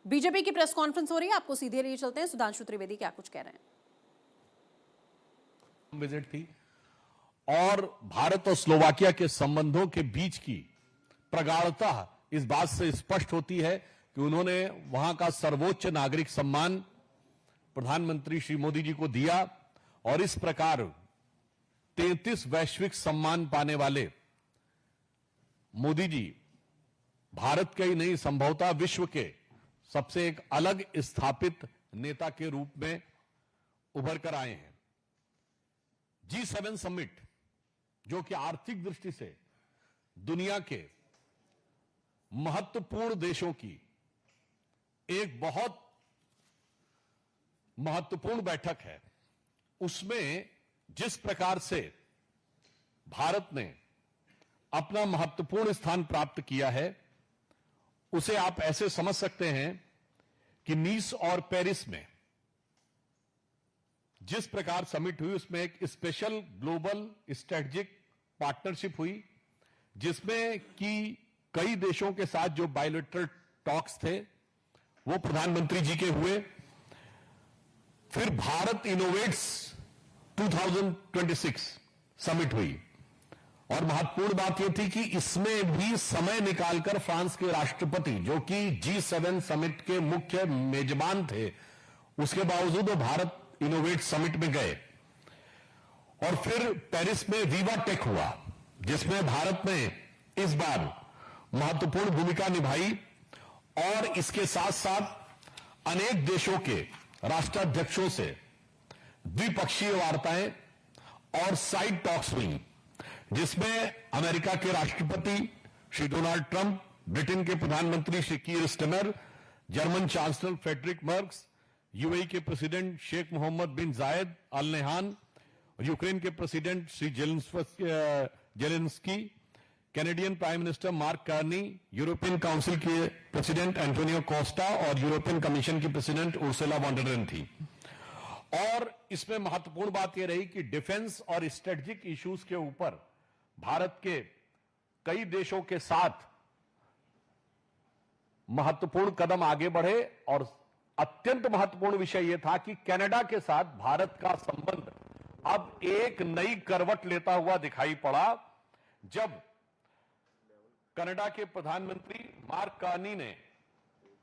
BJP की press conference हो रही है, आपको सीधे लिए चलते हैं। सुधांशु त्रिवेदी क्या कुछ कह रहे हैं? विजिट थी और भारत और स्लोवाकिया के संबंधों के बीच की प्रगाढ़ता इस बात से स्पष्ट होती है कि उन्होंने वहां का सर्वोच्च नागरिक सम्मान प्रधानमंत्री श्री मोदी जी को दिया और इस प्रकार 33 वैश्विक सम्मान पाने वाले मोदी जी भारत के ही नहीं संभवतः विश्व के सबसे एक अलग स्थापित नेता के रूप में उभर कर आए हैं। G7 समिट जो कि आर्थिक दृष्टि से दुनिया के महत्वपूर्ण देशों की एक बहुत महत्वपूर्ण बैठक है, उसमें जिस प्रकार से भारत ने अपना महत्वपूर्ण स्थान प्राप्त किया है उसे आप ऐसे समझ सकते हैं कि नीस और पेरिस में जिस प्रकार समिट हुई उसमें एक स्पेशल ग्लोबल स्ट्रेटेजिक पार्टनरशिप हुई जिसमें कि कई देशों के साथ जो बायलैटरल टॉक्स थे वो प्रधानमंत्री जी के हुए। फिर भारत इनोवेट्स 2026 समिट हुई और महत्वपूर्ण बात यह थी कि इसमें भी समय निकालकर फ्रांस के राष्ट्रपति जो कि G7 समिट के मुख्य मेजबान थे उसके बावजूद वो भारत इनोवेट समिट में गए। और फिर पेरिस में वीवा टेक हुआ जिसमें भारत ने इस बार महत्वपूर्ण भूमिका निभाई और इसके साथ साथ अनेक देशों के राष्ट्राध्यक्षों से द्विपक्षीय वार्ताएं और साइड टॉक्स हुई जिसमें अमेरिका के राष्ट्रपति श्री डोनाल्ड ट्रंप, ब्रिटेन के प्रधानमंत्री Shri Keir Starmer, German chancellor Friedrich Merz, UAE के president Sheikh Mohammed bin Zayed Al Nahyan, Ukraine के president Shri Zelensky, Canadian prime minister Mark Carney, European Council के प्रेसिडेंट एंटोनियो कोस्टा और European Commission की president Ursula von der लेyen थी। और इसमें महत्वपूर्ण बात यह रही कि डिफेंस और स्ट्रेटेजिक इश्यूज के ऊपर भारत के कई देशों के साथ महत्वपूर्ण कदम आगे बढ़े और अत्यंत महत्वपूर्ण विषय यह था कि कनाडा के साथ भारत का संबंध अब एक नई करवट लेता हुआ दिखाई पड़ा जब कनाडा के प्रधानमंत्री मार्क कार्नी ने